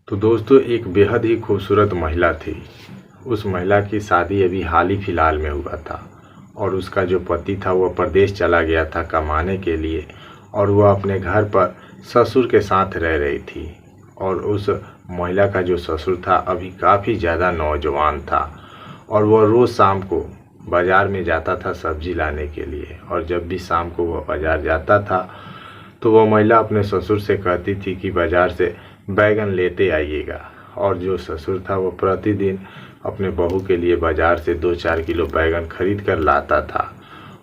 तो दोस्तों एक बेहद ही खूबसूरत महिला थी। उस महिला की शादी अभी हाल ही फिलहाल में हुआ था और उसका जो पति था वह प्रदेश चला गया था कमाने के लिए और वह अपने घर पर ससुर के साथ रह रही थी। और उस महिला का जो ससुर था अभी काफ़ी ज़्यादा नौजवान था और वह रोज़ शाम को बाज़ार में जाता था सब्जी लाने के लिए। और जब भी शाम को वह बाज़ार जाता था तो वह महिला अपने ससुर से कहती थी कि बाज़ार से बैगन लेते आइएगा। और जो ससुर था वो प्रतिदिन अपने बहू के लिए बाज़ार से 2-4 किलो बैगन खरीद कर लाता था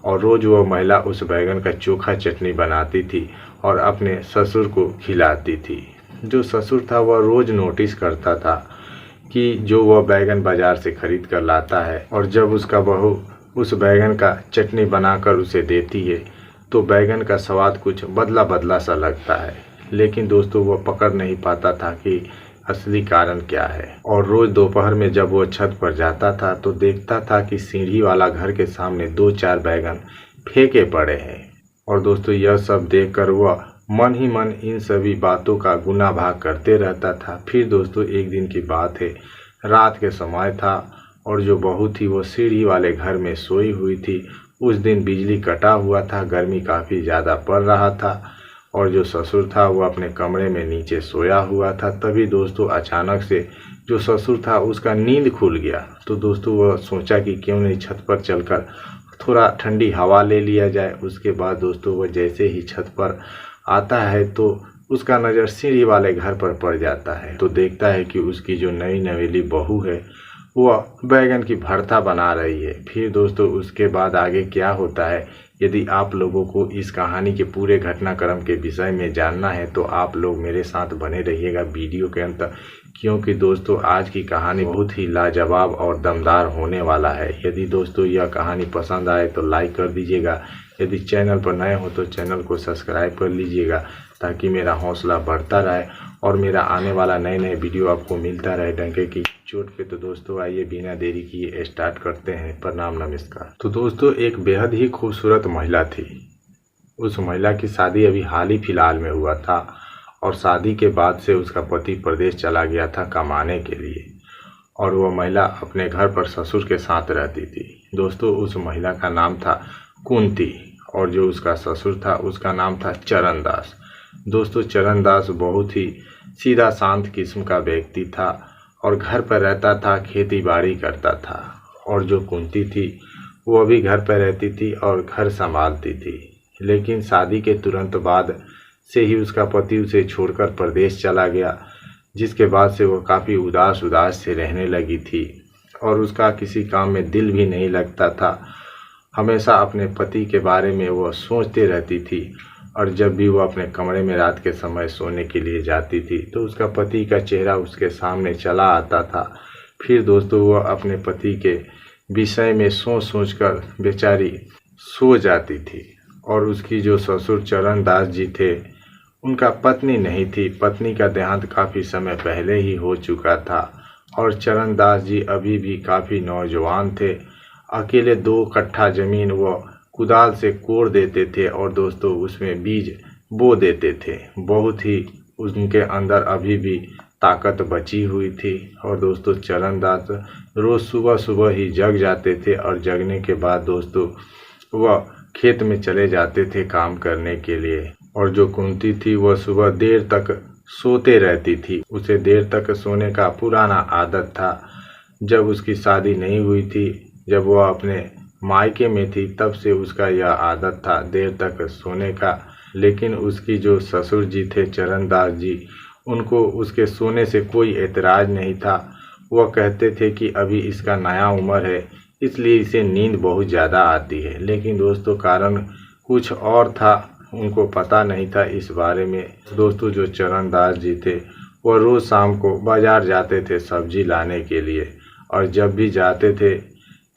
और रोज़ वह महिला उस बैगन का चोखा चटनी बनाती थी और अपने ससुर को खिलाती थी। जो ससुर था वह रोज़ नोटिस करता था कि जो वह बैगन बाज़ार से खरीद कर लाता है और जब उसका बहू उस बैगन का चटनी बनाकर उसे देती है तो बैगन का स्वाद कुछ बदला बदला सा लगता है। लेकिन दोस्तों वह पकड़ नहीं पाता था कि असली कारण क्या है। और रोज़ दोपहर में जब वह छत पर जाता था तो देखता था कि सीढ़ी वाला घर के सामने 2-4 बैगन फेंके पड़े हैं। और दोस्तों यह सब देखकर वह मन ही मन इन सभी बातों का गुना भाग करते रहता था। फिर दोस्तों एक दिन की बात है, रात के समय था और जो बहू थी वो सीढ़ी वाले घर में सोई हुई थी। उस दिन बिजली कटा हुआ था, गर्मी काफ़ी ज़्यादा पड़ रहा था और जो ससुर था वो अपने कमरे में नीचे सोया हुआ था। तभी दोस्तों अचानक से जो ससुर था उसका नींद खुल गया। तो दोस्तों वह सोचा कि क्यों नहीं छत पर चलकर थोड़ा ठंडी हवा ले लिया जाए। उसके बाद दोस्तों वह जैसे ही छत पर आता है तो उसका नज़र सीढ़ी वाले घर पर पड़ जाता है। तो देखता है कि उसकी जो नई नवेली बहू है वह बैगन की भरता बना रही है। फिर दोस्तों उसके बाद आगे क्या होता है, यदि आप लोगों को इस कहानी के पूरे घटनाक्रम के विषय में जानना है तो आप लोग मेरे साथ बने रहिएगा वीडियो के अंत तक, क्योंकि दोस्तों आज की कहानी बहुत ही लाजवाब और दमदार होने वाला है। यदि दोस्तों यह कहानी पसंद आए तो लाइक कर दीजिएगा। यदि चैनल पर नए हो तो चैनल को सब्सक्राइब कर लीजिएगा ताकि मेरा हौसला बढ़ता रहे और मेरा आने वाला नए नए वीडियो आपको मिलता रहे डंके की चोट पे। तो दोस्तों आइए बिना देरी किए स्टार्ट करते हैं। प्रणाम नमस्कार। तो दोस्तों एक बेहद ही खूबसूरत महिला थी। उस महिला की शादी अभी हाल ही फिलहाल में हुआ था और शादी के बाद से उसका पति प्रदेश चला गया था कमाने के लिए और वह महिला अपने घर पर ससुर के साथ रहती थी। दोस्तों उस महिला का नाम था कुंती और जो उसका ससुर था उसका नाम था चरण दास। दोस्तों चरण दास बहुत ही सीधा शांत किस्म का व्यक्ति था और घर पर रहता था, खेती बाड़ी करता था। और जो कुंती थी वह भी घर पर रहती थी और घर संभालती थी। लेकिन शादी के तुरंत बाद से ही उसका पति उसे छोड़कर प्रदेश चला गया, जिसके बाद से वह काफ़ी उदास से रहने लगी थी और उसका किसी काम में दिल भी नहीं लगता था। हमेशा अपने पति के बारे में वह सोचते रहती थी और जब भी वह अपने कमरे में रात के समय सोने के लिए जाती थी तो उसका पति का चेहरा उसके सामने चला आता था। फिर दोस्तों वह अपने पति के विषय में सोच कर बेचारी सो जाती थी। और उसकी जो ससुर चरण दास जी थे उनका पत्नी नहीं थी, पत्नी का देहांत काफ़ी समय पहले ही हो चुका था और चरण दास जी अभी भी काफ़ी नौजवान थे। अकेले 2 कट्ठा ज़मीन वह कुदाल से कोड़ देते थे और दोस्तों उसमें बीज बो देते थे। बहुत ही उनके अंदर अभी भी ताकत बची हुई थी। और दोस्तों चरण दास रोज़ सुबह ही जग जाते थे और जगने के बाद दोस्तों वह खेत में चले जाते थे काम करने के लिए। और जो कुंती थी वह सुबह देर तक सोते रहती थी। उसे देर तक सोने का पुराना आदत था। जब उसकी शादी नहीं हुई थी, जब वह अपने मायके में थी, तब से उसका यह आदत था देर तक सोने का। लेकिन उसकी जो ससुर जी थे चरण दास जी, उनको उसके सोने से कोई एतराज़ नहीं था। वह कहते थे कि अभी इसका नया उम्र है इसलिए इसे नींद बहुत ज़्यादा आती है। लेकिन दोस्तों कारण कुछ और था, उनको पता नहीं था इस बारे में। दोस्तों जो चरण दास जी थे वह रोज़ शाम को बाज़ार जाते थे सब्जी लाने के लिए और जब भी जाते थे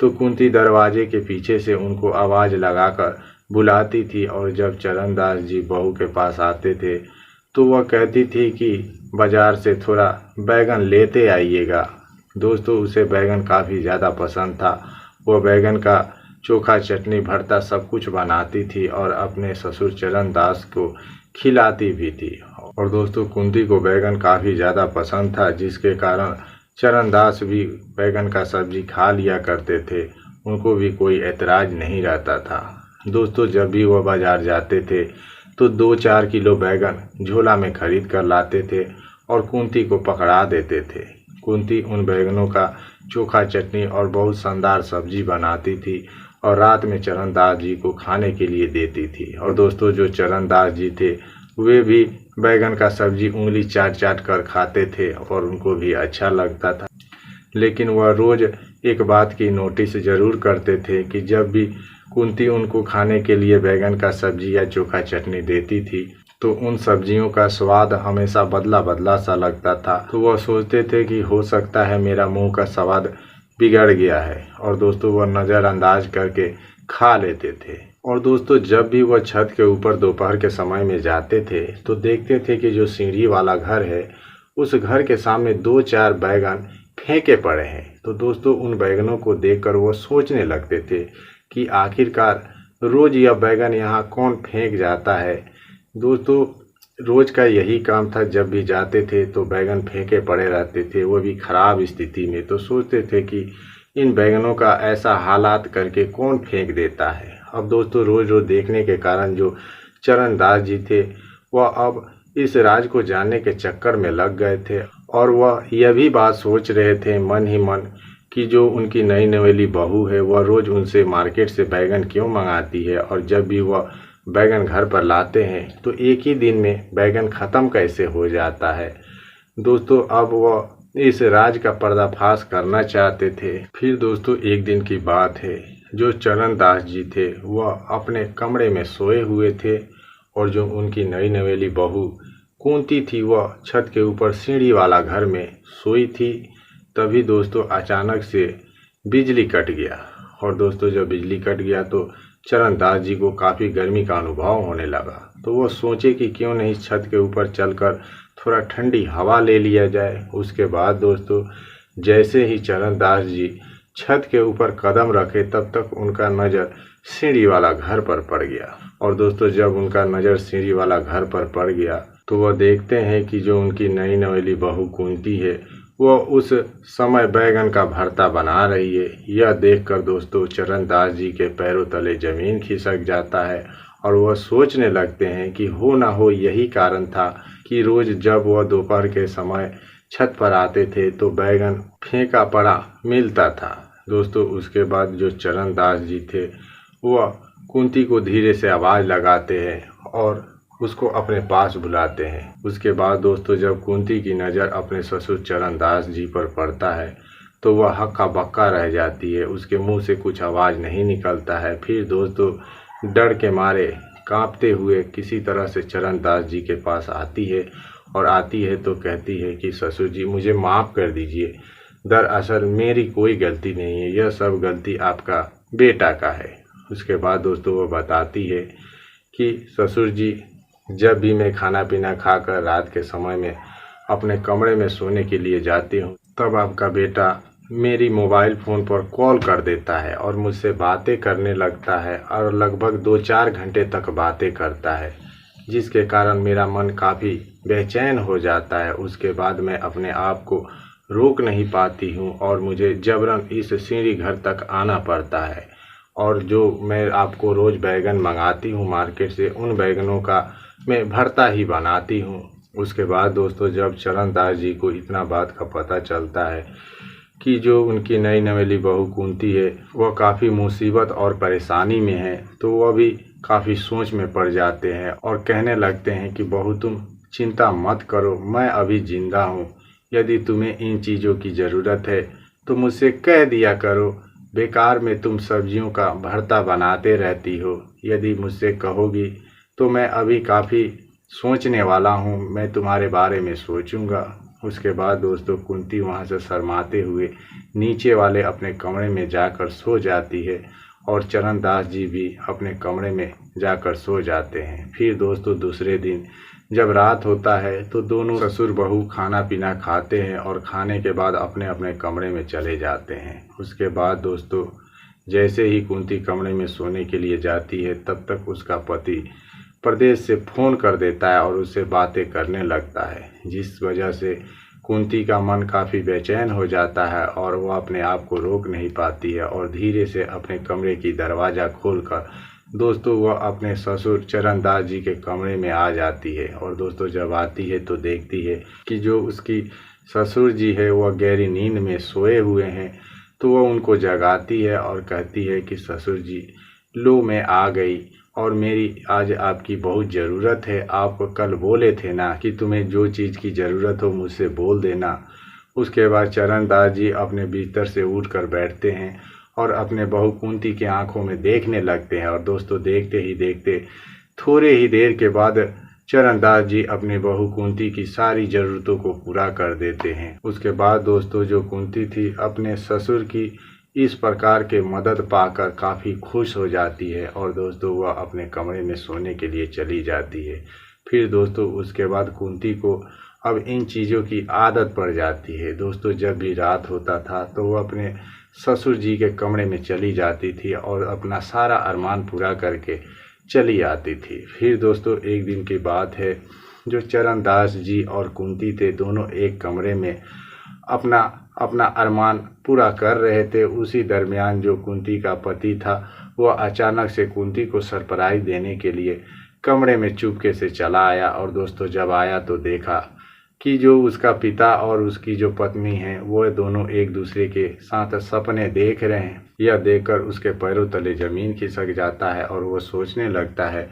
तो कुंती दरवाजे के पीछे से उनको आवाज़ लगाकर बुलाती थी। और जब चरण दास जी बहू के पास आते थे तो वह कहती थी कि बाज़ार से थोड़ा बैगन लेते आइएगा। दोस्तों उसे बैगन काफ़ी ज़्यादा पसंद था। वह बैगन का चोखा चटनी भरता सब कुछ बनाती थी और अपने ससुर चरण दास को खिलाती भी थी। और दोस्तों कुंती को बैगन काफ़ी ज़्यादा पसंद था, जिसके कारण चरणदास भी बैगन का सब्जी खा लिया करते थे, उनको भी कोई एतराज़ नहीं रहता था। दोस्तों जब भी वह बाज़ार जाते थे तो 2-4 किलो बैगन झोला में खरीद कर लाते थे और कुंती को पकड़ा देते थे। कुंती उन बैगनों का चोखा चटनी और बहुत शानदार सब्जी बनाती थी और रात में चरणदास जी को खाने के लिए देती थी। और दोस्तों जो चरणदास जी थे वे भी बैगन का सब्जी उंगली चाट चाट कर खाते थे और उनको भी अच्छा लगता था। लेकिन वह रोज़ एक बात की नोटिस ज़रूर करते थे कि जब भी कुंती उनको खाने के लिए बैगन का सब्जी या चोखा चटनी देती थी तो उन सब्जियों का स्वाद हमेशा बदला बदला सा लगता था। तो वह सोचते थे कि हो सकता है मेरा मुंह का स्वाद बिगड़ गया है, और दोस्तों वह नज़रअंदाज करके खा लेते थे। और दोस्तों जब भी वह छत के ऊपर दोपहर के समय में जाते थे तो देखते थे कि जो सीढ़ी वाला घर है उस घर के सामने 2-4 बैगन फेंके पड़े हैं। तो दोस्तों उन बैगनों को देखकर वो सोचने लगते थे कि आखिरकार रोज़ यह बैगन यहाँ कौन फेंक जाता है। दोस्तों रोज़ का यही काम था, जब भी जाते थे तो बैगन फेंके पड़े रहते थे, वो भी ख़राब स्थिति में। तो सोचते थे कि इन बैगनों का ऐसा हालात करके कौन फेंक देता है। अब दोस्तों रोज़ रोज़ देखने के कारण जो चरणदास जी थे वह अब इस राज को जानने के चक्कर में लग गए थे और वह यह भी बात सोच रहे थे मन ही मन कि जो उनकी नई नवेली बहू है वह रोज़ उनसे मार्केट से बैगन क्यों मंगाती है, और जब भी वह बैगन घर पर लाते हैं तो एक ही दिन में बैगन ख़त्म कैसे हो जाता है। दोस्तों अब वह इस राज का पर्दाफाश करना चाहते थे। फिर दोस्तों एक दिन की बात है, जो चरणदास जी थे वह अपने कमरे में सोए हुए थे और जो उनकी नई नवेली बहू कुंती थी वह छत के ऊपर सीढ़ी वाला घर में सोई थी। तभी दोस्तों अचानक से बिजली कट गया, और दोस्तों जब बिजली कट गया तो चरणदास जी को काफ़ी गर्मी का अनुभव होने लगा। तो वो सोचे कि क्यों नहीं छत के ऊपर चलकर थोड़ा ठंडी हवा ले लिया जाए। उसके बाद दोस्तों जैसे ही चरणदास जी छत के ऊपर कदम रखे तब तक उनका नज़र सीढ़ी वाला घर पर पड़ गया। और दोस्तों जब उनका नज़र सीढ़ी वाला घर पर पड़ गया तो वह देखते हैं कि जो उनकी नई नवेली बहू कुंती है वह उस समय बैगन का भरता बना रही है। यह देखकर दोस्तों चरणदास जी के पैरों तले ज़मीन खिसक जाता है और वह सोचने लगते हैं कि हो ना हो यही कारण था कि रोज़ जब वह दोपहर के समय छत पर आते थे तो बैगन फेंका पड़ा मिलता था। दोस्तों उसके बाद जो चरणदास जी थे वह कुंती को धीरे से आवाज़ लगाते हैं और उसको अपने पास बुलाते हैं। उसके बाद दोस्तों जब कुंती की नज़र अपने ससुर चरणदास जी पर पड़ता है तो वह हक्का बक्का रह जाती है, उसके मुंह से कुछ आवाज़ नहीं निकलता है। फिर दोस्तों डर के मारे कांपते हुए किसी तरह से चरणदास जी के पास आती है और आती है तो कहती है कि ससुर जी मुझे माफ़ कर दीजिए, दरअसल मेरी कोई गलती नहीं है, यह सब गलती आपका बेटा का है। उसके बाद दोस्तों वो बताती है कि ससुर जी जब भी मैं खाना पीना खाकर रात के समय में अपने कमरे में सोने के लिए जाती हूँ तब आपका बेटा मेरी मोबाइल फ़ोन पर कॉल कर देता है और मुझसे बातें करने लगता है और लगभग 2-4 घंटे तक बातें करता है, जिसके कारण मेरा मन काफ़ी बेचैन हो जाता है। उसके बाद मैं अपने आप को रोक नहीं पाती हूँ और मुझे जबरन इस सीढ़ी घर तक आना पड़ता है, और जो मैं आपको रोज़ बैगन मंगाती हूँ मार्केट से उन बैगनों का मैं भरता ही बनाती हूँ। उसके बाद दोस्तों जब चरणदास जी को इतना बात का पता चलता है कि जो उनकी नई नवेली बहू कुंती है वह काफ़ी मुसीबत और परेशानी में है तो वह भी काफ़ी सोच में पड़ जाते हैं और कहने लगते हैं कि बहू तुम चिंता मत करो, मैं अभी जिंदा हूँ, यदि तुम्हें इन चीज़ों की ज़रूरत है तो मुझसे कह दिया करो, बेकार में तुम सब्जियों का भरता बनाते रहती हो, यदि मुझसे कहोगी तो मैं अभी काफ़ी सोचने वाला हूँ, मैं तुम्हारे बारे में सोचूंगा। उसके बाद दोस्तों कुंती वहाँ से शर्माते हुए नीचे वाले अपने कमरे में जाकर सो जाती है और चरणदास जी भी अपने कमरे में जाकर सो जाते हैं। फिर दोस्तों दूसरे दिन जब रात होता है तो दोनों ससुर बहू खाना पीना खाते हैं और खाने के बाद अपने अपने कमरे में चले जाते हैं। उसके बाद दोस्तों जैसे ही कुंती कमरे में सोने के लिए जाती है तब तक उसका पति प्रदेश से फ़ोन कर देता है और उससे बातें करने लगता है, जिस वजह से कुंती का मन काफ़ी बेचैन हो जाता है और वह अपने आप को रोक नहीं पाती है और धीरे से अपने कमरे की दरवाज़ा खोलकर दोस्तों वह अपने ससुर चरणदास जी के कमरे में आ जाती है। और दोस्तों जब आती है तो देखती है कि जो उसकी ससुर जी है वह गहरी नींद में सोए हुए हैं। तो वह उनको जगाती है और कहती है कि ससुर जी, लो मैं आ गई और मेरी आज आपकी बहुत ज़रूरत है। आप कल बोले थे ना कि तुम्हें जो चीज़ की ज़रूरत हो मुझसे बोल देना। उसके बाद चरणदास जी अपने बिस्तर से उठकर बैठते हैं और अपने बहू कुंती की आंखों में देखने लगते हैं। और दोस्तों देखते ही देखते थोड़े ही देर के बाद चरणदास जी अपने बहू कुंती की सारी ज़रूरतों को पूरा कर देते हैं। उसके बाद दोस्तों जो कुंती थी अपने ससुर की इस प्रकार के मदद पाकर काफ़ी खुश हो जाती है और दोस्तों वह अपने कमरे में सोने के लिए चली जाती है। फिर दोस्तों उसके बाद कुंती को अब इन चीज़ों की आदत पड़ जाती है। दोस्तों जब भी रात होता था तो वह अपने ससुर जी के कमरे में चली जाती थी और अपना सारा अरमान पूरा करके चली आती थी। फिर दोस्तों एक दिन की बात है, जो चरणदास जी और कुंती थे दोनों एक कमरे में अपना अपना अरमान पूरा कर रहे थे। उसी दरमियान जो कुंती का पति था वह अचानक से कुंती को सरप्राइज देने के लिए कमरे में चुपके से चला आया। और दोस्तों जब आया तो देखा कि जो उसका पिता और उसकी जो पत्नी है वो दोनों एक दूसरे के साथ सपने देख रहे हैं। यह देखकर उसके पैरों तले ज़मीन खिसक जाता है और वो सोचने लगता है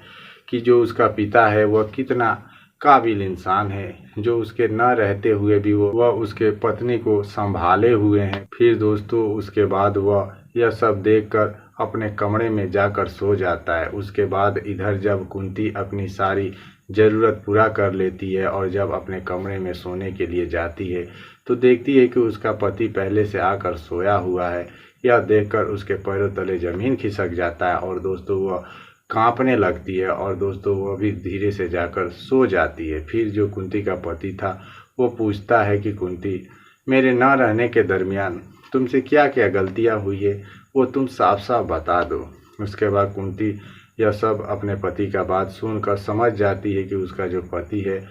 कि जो उसका पिता है वह कितना काबिल इंसान है, जो उसके न रहते हुए भी वह उसके पत्नी को संभाले हुए हैं। फिर दोस्तों उसके बाद वह यह सब देखकर अपने कमरे में जाकर सो जाता है। उसके बाद इधर जब कुंती अपनी सारी ज़रूरत पूरा कर लेती है और जब अपने कमरे में सोने के लिए जाती है तो देखती है कि उसका पति पहले से आकर सोया हुआ है। यह देखकर उसके पैरों तले ज़मीन खिसक जाता है और दोस्तों वह कांपने लगती है और दोस्तों वह भी धीरे से जाकर सो जाती है। फिर जो कुंती का पति था वो पूछता है कि कुंती, मेरे न रहने के दरमियान तुमसे क्या क्या गलतियाँ हुई है वो तुम साफ साफ बता दो। उसके बाद कुंती यह सब अपने पति का बात सुनकर समझ जाती है कि उसका जो पति है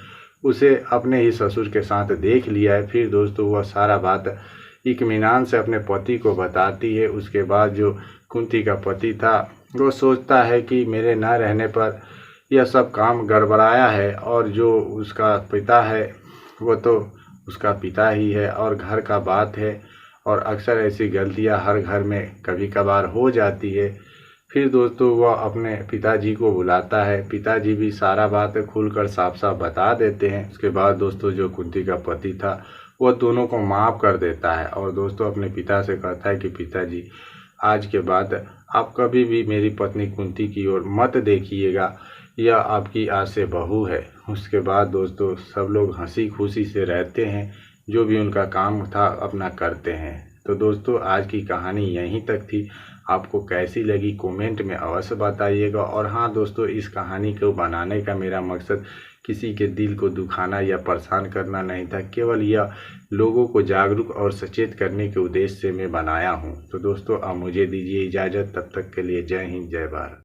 उसे अपने ही ससुर के साथ देख लिया है। फिर दोस्तों वह सारा बात इत्मीनान से अपने पति को बताती है। उसके बाद जो कुंती का पति था वो सोचता है कि मेरे न रहने पर यह सब काम गड़बड़ाया है और जो उसका पिता है वो तो उसका पिता ही है और घर का बात है और अक्सर ऐसी गलतियां हर घर में कभी कभार हो जाती है। फिर दोस्तों वह अपने पिताजी को बुलाता है। पिताजी भी सारा बात खुलकर साफ साफ बता देते हैं। उसके बाद दोस्तों जो कुंती का पति था वह दोनों को माफ़ कर देता है और दोस्तों अपने पिता से कहता है कि पिताजी, आज के बाद आप कभी भी मेरी पत्नी कुंती की ओर मत देखिएगा, यह आपकी आज से बहू है। उसके बाद दोस्तों सब लोग हंसी खुशी से रहते हैं, जो भी उनका काम था अपना करते हैं। तो दोस्तों आज की कहानी यहीं तक थी। आपको कैसी लगी कमेंट में अवश्य बताइएगा। और हाँ दोस्तों, इस कहानी को बनाने का मेरा मकसद किसी के दिल को दुखाना या परेशान करना नहीं था, केवल यह लोगों को जागरूक और सचेत करने के उद्देश्य से मैं बनाया हूँ। तो दोस्तों अब मुझे दीजिए इजाज़त, तब तक के लिए जय हिंद जय भारत।